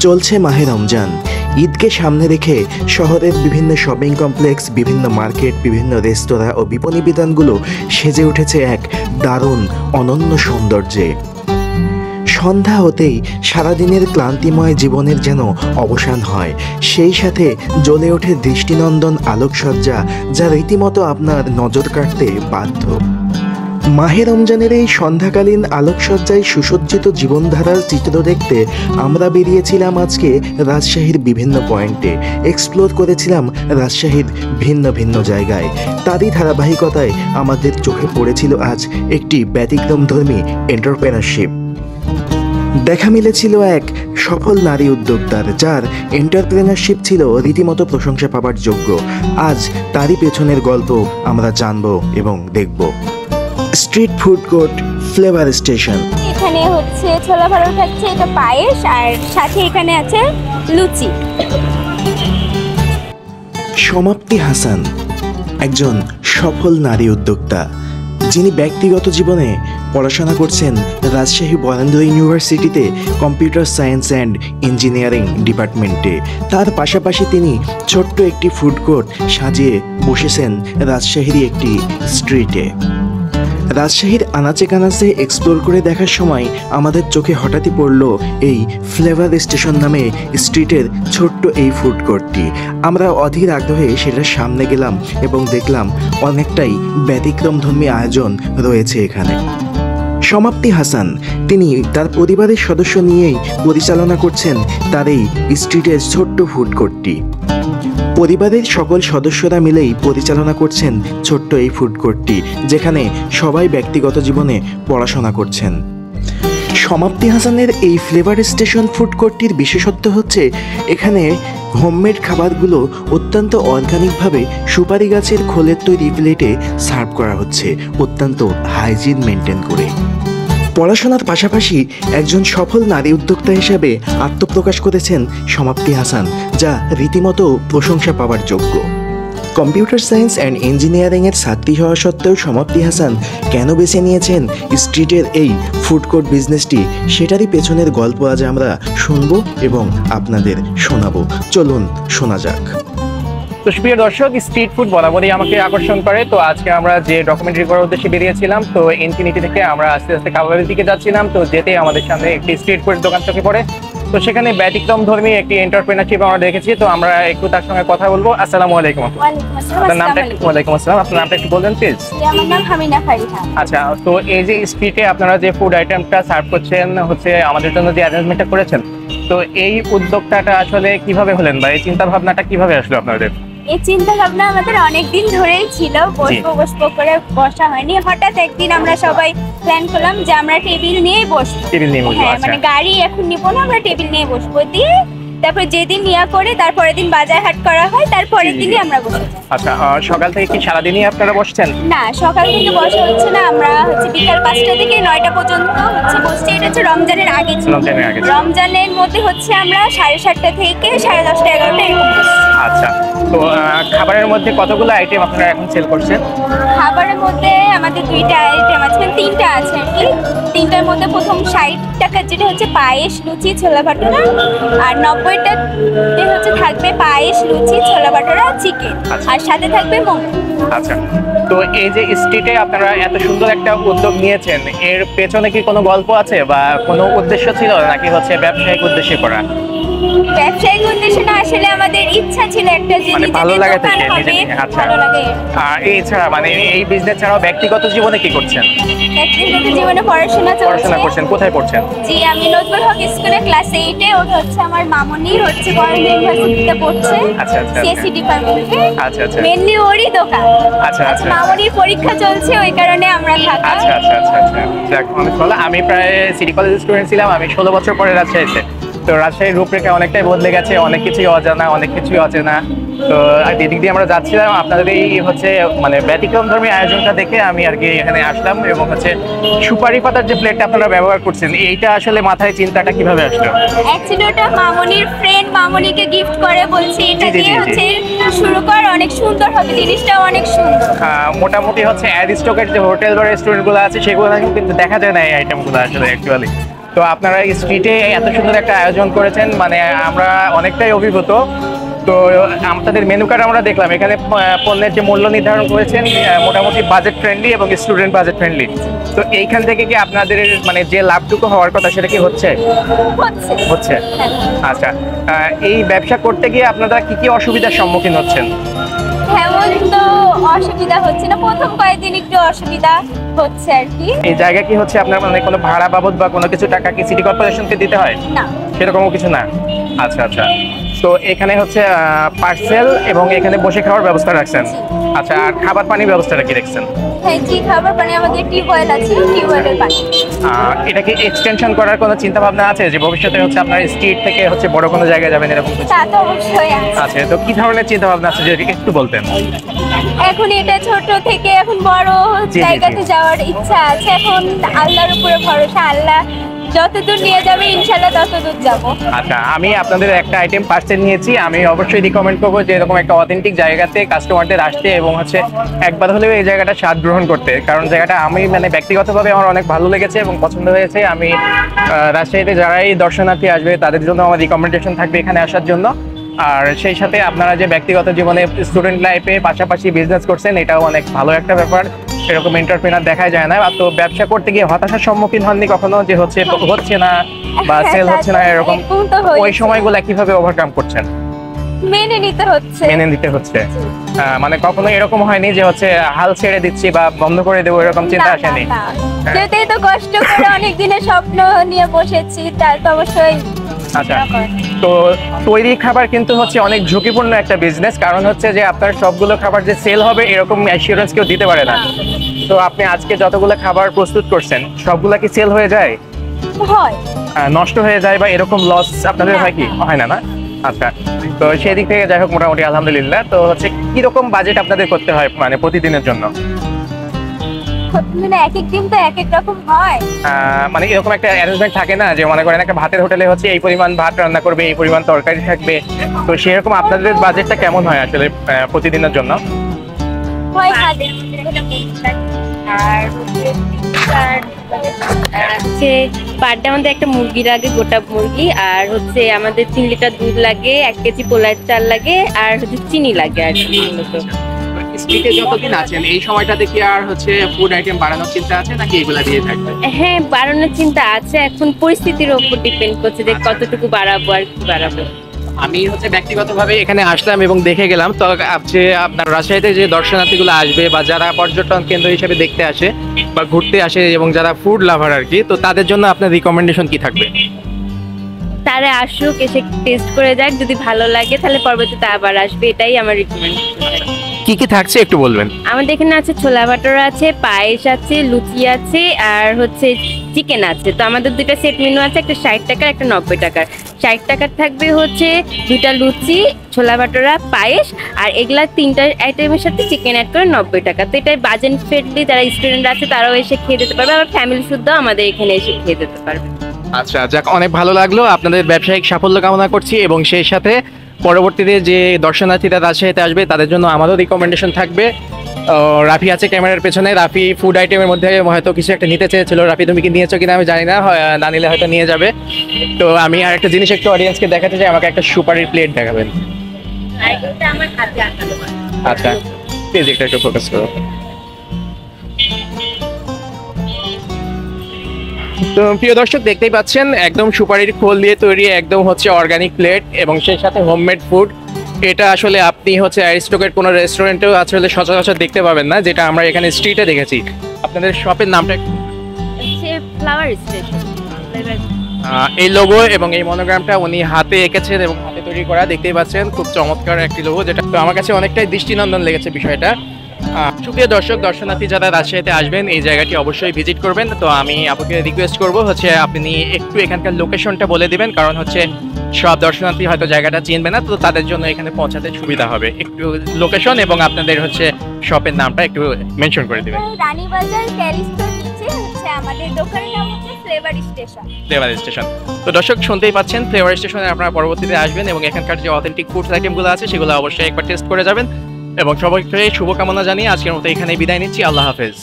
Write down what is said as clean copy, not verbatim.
চলছে মাহে রমজান। ঈদকে সামনে রেখে শহরের বিভিন্ন শপিং কমপ্লেক্স, বিভিন্ন মার্কেট, বিভিন্ন রেস্তোরাঁ ও বিপণী বিতানগুলো সেজে উঠেছে এক দারুণ অনন্য সৌন্দর্যে। সন্ধ্যা হতেই সারাদিনের ক্লান্তিময় জীবনের যেন অবসান হয়। সেই সাথে জ্বলে ওঠে দৃষ্টিনন্দন আলোকসজ্জা, যা রীতিমতো আপনার নজর কাড়তে বাধ্য। মাহে রমজানের এই সন্ধ্যাকালীন আলোকসজ্জায় সুসজ্জিত জীবনধারার চিত্র দেখতে আমরা বেরিয়েছিলাম আজকে রাজশাহীর বিভিন্ন পয়েন্টে। এক্সপ্লোর করেছিলাম রাজশাহীর ভিন্ন ভিন্ন জায়গায়। তারই ধারাবাহিকতায় আমাদের চোখে পড়েছিল আজ একটি ব্যতিক্রমধর্মী এন্টারপ্রেনারশিপ। দেখা মিলেছিল এক সফল নারী উদ্যোক্তার, যার এন্টারপ্রেনারশিপ ছিল রীতিমতো প্রশংসা পাবার যোগ্য। আজ তারই পেছনের গল্প আমরা জানবো এবং দেখব। Street food court flavour station. এখানে হচ্ছে ছোলা ভাড়া থাকছে, এটা পায়েস, আর সাথে এখানে আছে লুচি। সমাপ্তি হাসান একজন সফল নারী উদ্যোক্তা, যিনি ব্যক্তিগত জীবনে পড়াশোনা করছেন রাজশাহী বরেন্দ্র ইউনিভার্সিটিতে কম্পিউটার সায়েন্স অ্যান্ড ইঞ্জিনিয়ারিং ডিপার্টমেন্টে। তার পাশাপাশি তিনি ছোট্ট একটি ফুড কোর্ট সাজিয়ে বসেছেন রাজশাহীর একটি স্ট্রিটে। রাজশাহীর আনাচে কানাচে এক্সপ্লোর করে দেখার সময় আমাদের চোখে হঠাৎই পড়ল এই ফ্লেভার স্টেশন নামে স্ট্রিটের ছোট্ট এই ফুড কোর্টটি। আমরা অধীর আগ্রহে সেটার সামনে গেলাম এবং দেখলাম অনেকটাই ব্যতিক্রমধর্মী আয়োজন রয়েছে এখানে। সমাপ্তি হাসান তিনি তার পরিবারের সদস্য নিয়েই পরিচালনা করছেন তার এই স্ট্রিটের ছোট্ট ফুড কোর্টটি। পরিবারের সকল সদস্যরা মিলেই পরিচালনা করছেন ছোট্ট এই ফুড কোর্টটি, যেখানে সবাই ব্যক্তিগত জীবনে পড়াশোনা করছেন। সমাপ্তি হাসানের এই ফ্লেভার স্টেশন ফুড কোর্টটির বিশেষত্ব হচ্ছে এখানে হোমমেড খাবারগুলো অত্যন্ত অর্গানিকভাবে সুপারি গাছের খোলের তৈরি প্লেটে সার্ভ করা হচ্ছে, অত্যন্ত হাইজিন মেনটেন করে। পড়াশোনার পাশাপাশি একজন সফল নারী উদ্যোক্তা হিসেবে আত্মপ্রকাশ করেছেন সমাপ্তি হাসান, যা রীতিমতো প্রশংসা পাওয়ার যোগ্য। কম্পিউটার সায়েন্স অ্যান্ড ইঞ্জিনিয়ারিংয়ের ছাত্রী হওয়া সত্ত্বেও সমাপ্তি হাসান কেন বেছে নিয়েছেন স্ট্রিটের এই ফুড কোর্ট বিজনেসটি, সেটারই পেছনের গল্প আজ আমরা শুনবো এবং আপনাদের শোনাবো। চলুন শোনা যাক। তো প্রিয় দর্শক, স্ট্রিট ফুড বরাবরই আমাকে আকর্ষণ করে। তো আজকে আমরা যে ডকুমেন্টারি করার উদ্দেশ্যে বেরিয়েছিলাম, তো ইনফিনিটি থেকে আমরা আস্তে আস্তে কাবাবের দিকে যাচ্ছিলাম। তো যেতে আমাদের সামনে একটি স্ট্রিট ফুড দোকান চোখে পড়ে। তো সেখানে ব্যতিক্রম ধর্মী একটি এন্টারপ্রেনারশিপ আমরা দেখেছি। তো আমরা একটু তার সঙ্গে কথা বলবো। আসসালামু আলাইকুম। আপনার নামটা একটু? ওয়ালাইকুম আসসালাম। আপনার নামটা একটু বলবেন প্লিজ? আমার নাম হামিনা ফারিহা। আচ্ছা, তো এই যে স্ট্রিটে আপনারা যে ফুড আইটেমটা সার্ভ করছেন, হচ্ছে আমাদের জন্য যে অ্যারেঞ্জমেন্টটা করেছেন, তো এই উদ্যোক্তাটা আসলে কিভাবে হলেন বা এই চিন্তা ভাবনাটা কিভাবে আসলো আপনাদের? এই চিন্তা ভাবনা আমাদের অনেকদিন ধরেই ছিল, বসবো করে বসা হয়নি। হঠাৎ একদিন আমরা সবাই প্ল্যান করলাম যে আমরা টেবিল নিয়েই বসবো। টেবিল নিয়ে বসবো, হ্যাঁ, মানে গাড়ি এখন নিবো না, আমরা টেবিল নিয়ে বসবো। দিয়ে তারপর যেদিন নিয়া করে তারপরের দিন বাজার হাট করা হয়, তারপরের দিনই আমরা বসে যাই। আচ্ছা, সকাল থেকে কি সারাদিনই আপনারা বসছেন? না, সকাল থেকে বসা হচ্ছে না, আমরা হচ্ছে বিকাল 5টা থেকে 9টা পর্যন্ত হচ্ছে বসছি। এটা হচ্ছে রমজানের আগে ছিল। রমজানের মধ্যে হচ্ছে আমরা 7:30 থেকে 10:30, 11টা এরকম বসছি। আচ্ছা, তো খাবারের মধ্যে কতগুলো আইটেম আপনারা এখন সেল করছেন? খাবারের মধ্যে আমাদের 2টা আইটেম আছে, 3টা আছে আর কি। 3টার মধ্যে প্রথম 60 টাকার যেটা হচ্ছে পায়েস, লুচি, ছোলা ভাটুরা, আর 90টাতে হচ্ছে থাকবে পায়েস, লুচি, ছোলা ভাটুরা, চিকেন, আর সাথে থাকবে মোমো। আচ্ছা, তো এই যে স্ট্রিটে আপনারা এত সুন্দর একটা উদ্যোগ নিয়েছেন, এর পেছনে কি কোনো গল্প আছে বা কোনো উদ্দেশ্য ছিল, নাকি হচ্ছে ব্যবসায়িক উদ্দেশ্যে করা? ব্যবসায়িক উদ্দেশ্য না, আসলে আমাদের ইচ্ছা ছিল একটা যে মানে ভালো লাগে থেকে নিজে। আচ্ছা, ভালো লাগে। আর এছাড়া মানে এই বিজনেস ছাড়াও ব্যক্তিগত জীবনে কি করছেন? ব্যক্তিগত জীবনে পড়াশোনা করছেন। কোথায় পড়ছেন? জি, আমি নজরুল হক স্কুলে ক্লাস 8-এ। ওটা হচ্ছে আমার মামনি, হচ্ছে বরেন্দ্র ইউনিভার্সিটিতে পড়ছে। আচ্ছা আচ্ছা, সিএসসি ডিপার্টমেন্টে। আচ্ছা আচ্ছা, মেইনলি ওরই দোকান। আচ্ছা আচ্ছা, মামনির পরীক্ষা চলছে, ওই কারণে আমরা থাকা। আচ্ছা আচ্ছা আচ্ছা আচ্ছা, যাক অনেক ভালো। আমি প্রায় সিটি কলেজ স্টুডেন্ট ছিলাম। আমি 16 বছর পরে রাজশাহীতে। তো রাজশাহীর রূপরেখা অনেকটাই বদলে গেছে, অনেক কিছুই অজানা, অনেক কিছুই অচেনা। তো এদিক দিয়ে আমরা যাচ্ছিলাম, আপনাদের এই হচ্ছে মানে ব্যতিক্রমধর্মী আয়োজনটা দেখে আমি আর কি এখানে আসলাম। এবং হচ্ছে সুপারি পাতার যে প্লেটটা আপনারা ব্যবহার করছেন, এইটা আসলে মাথায় চিন্তাটা কিভাবে আসলো? অ্যাকচুয়ালি ওটা মামনির ফ্রেন্ড মামনিকে গিফট করে, বলছে এটা দিয়ে হচ্ছে শুরু কর, অনেক সুন্দর হবে জিনিসটাও, অনেক সুন্দর। মোটামুটি হচ্ছে অ্যারিস্টোকের যে হোটেল বা রেস্টুরেন্টগুলো আছে সেগুলো কিন্তু দেখা যায় না এই আইটেমগুলো আসলে অ্যাকচুয়ালি। তো আপনারা স্ট্রিটে এত সুন্দর একটা আয়োজন করেছেন, মানে আমরা অনেকটাই অভিভূত। তো আপনাদের মেনু কার্ড আমরা দেখলাম, এখানে পণ্যের যে মূল্য নির্ধারণ করেছেন মোটামুটি বাজেট ফ্রেন্ডলি এবং স্টুডেন্ট বাজেট ফ্রেন্ডলি। তো এইখান থেকে কি আপনাদের মানে যে লাভটুকু হওয়ার কথা সেটা কি হচ্ছে? হচ্ছে। আচ্ছা, এই ব্যবসা করতে গিয়ে আপনারা কি কি অসুবিধার সম্মুখীন হচ্ছেন? তেমন তো অসুবিধা হচ্ছে না, প্রথম কয়েকদিন একটু অসুবিধা হচ্ছে আর কি। এই জায়গা কি হচ্ছে আপনার মানে কোনো ভাড়া বাবদ বা কোনো কিছু টাকা কি সিটি কর্পোরেশনকে দিতে হয়? না, সেরকমও কিছু না। আচ্ছা আচ্ছা, তো এখানে হচ্ছে পার্সেল এবং এখানে বসে খাওয়ার ব্যবস্থা রাখছেন। আচ্ছা, আর খাবার পানির ব্যবস্থাটা কি রাখছেন? হ্যাঁ জি, খাবার পানি আমাদের টিউবওয়েল আছে, টিউবওয়েলের পানি। এটা কি এক্সটেনশন করার কোনো চিন্তা ভাবনা আছে যে ভবিষ্যতে হচ্ছে আপনার স্ট্রিট থেকে হচ্ছে বড় কোনো জায়গায় যাবেন এরকম কিছু? তা তো অবশ্যই আছে। আচ্ছা, তো কি ধরনের চিন্তা ভাবনা আছে যদি একটু বলতেন? এখন এটা ছোট থেকে এখন বড় জি, জি। জায়গাতে যাওয়ার ইচ্ছা আছে। এখন আল্লাহর উপরে ভরসা, আল্লাহ যতদূর নিয়ে যাবে ইনশাল্লাহ ততদূর যাব। আচ্ছা, আমি আপনাদের একটা আইটেম পার্সেল নিয়েছি, আমি অবশ্যই রিকমেন্ড করবো যে এরকম একটা অথেন্টিক জায়গাতে কাস্টমারদের আসতে এবং হচ্ছে একবার হলেও এই জায়গাটা স্বাদ গ্রহণ করতে, কারণ জায়গাটা আমি মানে ব্যক্তিগতভাবে আমার অনেক ভালো লেগেছে এবং পছন্দ হয়েছে। আমি রাজশাহীতে যারাই দর্শনার্থী আসবে তাদের জন্য আমার রিকমেন্ডেশন থাকবে এখানে আসার জন্য। আর সেই সাথে আপনারা যে ব্যক্তিগত জীবনে স্টুডেন্ট লাইফে পাশাপাশি বিজনেস করছেন, এটাও অনেক ভালো একটা ব্যাপার। এরকম এন্টারপ্রেনার দেখা যায় না। তো ব্যবসা করতে গিয়ে হতাশার সম্মুখীন হননি কখনো যে হচ্ছে না বা সেল হচ্ছে না এরকম? ওই সময়গুলো কিভাবে ওভারকাম করছেন? মেনে নিতে হচ্ছে। মেনে নিতে হচ্ছে। মানে কখনো এরকম হয়নি যে হচ্ছে হাল ছেড়ে দিচ্ছি বা বন্ধ করে দেবো এরকম চিন্তা আসেনি? যেতেই তো কষ্ট করে অনেক দিনের স্বপ্ন নিয়ে বসেছি, তার তো অবশ্যই। আচ্ছা, তো তৈরি খাবার কিন্তু হচ্ছে অনেক ঝুঁকিপূর্ণ একটা বিজনেস, কারণ হচ্ছে যে আপনার সবগুলো খাবার যে সেল হবে এরকম অ্যাসিওরেন্স কেউ দিতে পারে না। তো আপনি আজকে যতগুলো খাবার প্রস্তুত করছেন সবগুলা কি সেল হয়ে যায়? হয়। নষ্ট হয়ে যায় বা এরকম লস আপনাদের হয় কি? হয় না, না? আচ্ছা, তো সেই দিক থেকে যাই হোক মোটামুটি আলহামদুলিল্লাহ। তো হচ্ছে কিরকম বাজেট আপনাদের করতে হয় মানে প্রতিদিনের জন্য? মানে এক এক দিন তো এক এক রকম হয়। মানে এরকম একটা অ্যারেঞ্জমেন্ট থাকে না যে মনে করেন একটা ভাতের হোটেলে হচ্ছে এই পরিমাণ ভাত রান্না করবে, এই পরিমাণ তরকারি থাকবে, তো সেরকম আপনাদের বাজেটটা কেমন হয় আসলে প্রতিদিনের জন্য? হয় আর হচ্ছে পার ডে আমাদের একটা মুরগি লাগে, গোটা মুরগি, আর হচ্ছে আমাদের 3 লিটার দুধ লাগে, 1 কেজি পোলার চাল লাগে, আর হচ্ছে চিনি লাগে আর কি মূলত। স্ট্রিটে যতদিন আছেন এই সময়টাতে কি আর হচ্ছে ফুড আইটেম বাড়ানোর চিন্তা আছে নাকি এগুলা দিয়ে থাকবে? হ্যাঁ, বাড়ানোর চিন্তা আছে, এখন পরিস্থিতির উপর ডিপেন্ড করছে যে কতটুকু বাড়াবো আর কি বাড়াবো। আমি হচ্ছে ব্যক্তিগতভাবে এখানে আসলাম এবং দেখে গেলাম। তো যে আপনার রাজশাহীতে যে দর্শনার্থীগুলো আসবে বা যারা পর্যটন কেন্দ্র হিসেবে দেখতে আসে বা ঘুরতে আসে এবং যারা ফুড লাভার আর কি, তো তাদের জন্য আপনার রিকমেন্ডেশন কি থাকবে? তারা আসুক, এসে টেস্ট করে যাক, যদি ভালো লাগে তাহলে পরবর্তীতে আবার আসবে, এটাই আমার রিকমেন্ডেশন। কি কি থাকছে একটু বলবেন? আমাদের এখানে আছে ছোলা ভাটোরা আছে, পায়েস আছে, লুচি আছে, আর হচ্ছে চিকেন আছে। তো আমাদের দুইটা সেট মেনু আছে, একটা 60 টাকার, একটা 90 টাকার। 60 টাকার থাকবে হচ্ছে 2টা লুচি, ছোলা ভাটোরা, পায়েস, আর এগুলা 3টা আইটেমের সাথে চিকেন অ্যাড করে 90 টাকা। তো এটা বাজেট ফ্রেন্ডলি, যারা স্টুডেন্ট আছে তারাও এসে খেয়ে যেতে পারবে, আবার ফ্যামিলি শুদ্ধ আমাদের এখানে এসে খেয়ে যেতে পারবে। আচ্ছা, যাক, অনেক ভালো লাগলো। আপনাদের ব্যবসায়িক সাফল্য কামনা করছি এবং সেই সাথে পরবর্তীতে যে দর্শনার্থীরা রাজশাহীতে আসবে তাদের জন্য আমারও রিকমেন্ডেশন থাকবে। রাফি আছে ক্যামেরার পেছনে। রাফি ফুড আইটেমের মধ্যে হয়তো কিছু একটা নিতে চেয়েছিল। রাফি, তুমি কি নিয়েছো কিনা আমি জানি না, না নিলে হয়তো নিয়ে যাবে। তো আমি আর একটা জিনিস একটু অডিয়েন্সকে দেখাতে চাই, আমাকে একটা সুপারির প্লেট দেখাবেন। আচ্ছা, প্লিজ একটু ফোকাস করো। তো প্রিয় দর্শক, দেখতেই পাচ্ছেন একদম সুপারির খোল দিয়ে তৈরি একদম হচ্ছে অর্গানিক প্লেট এবং সেই সাথে হোমমেড ফুড। এটা আসলে আপনি হচ্ছে অ্যারিস্টোকের কোনো রেস্টুরেন্টেও আসলে সচরাচর দেখতে পাবেন না, যেটা আমরা এখানে স্ট্রিটে দেখেছি। আপনাদের শপের নামটা ফ্লাওয়ার স্টেশন। এই লোগো এবং এই মনোগ্রামটা উনি হাতে এঁকেছেন এবং হাতে তৈরি করা, দেখতেই পাচ্ছেন খুব চমৎকার একটি লোগো, যেটা তো আমার কাছে অনেকটাই দৃষ্টিনন্দন লেগেছে বিষয়টা। সুপ্রিয় দর্শক, দর্শনার্থী যারা রাজশাহীতে আসবেন এই জায়গাটি অবশ্যই ভিজিট করবেন। তো আমি আপনাকে রিকোয়েস্ট করব হচ্ছে আপনি একটু এখানকার লোকেশনটা বলে দিবেন, কারণ হচ্ছে সব দর্শনার্থী হয়তো জায়গাটা চিনবে না, তো তাদের জন্য এখানে পৌঁছাতে সুবিধা হবে। একটু লোকেশন এবং আপনাদের হচ্ছে শপের নামটা একটু মেনশন করে দিবেন। রানীবাজার ক্যালিস্টোর নিচে হচ্ছে আমাদের দোকানের নাম হচ্ছে ফ্লেভার স্টেশন। Flavour station. তো দর্শক, শুনতেই পাচ্ছেন, ফ্লেভার স্টেশনে আপনারা পরবর্তীতে আসবেন এবং এখানকার যে অথেন্টিক ফুড আইটেমগুলো আছে সেগুলো অবশ্যই একবার টেস্ট করে যাবেন। এবং সবাইকে শুভকামনা জানিয়ে আজকের মতো এখানেই বিদায় নিচ্ছি। আল্লাহ হাফেজ।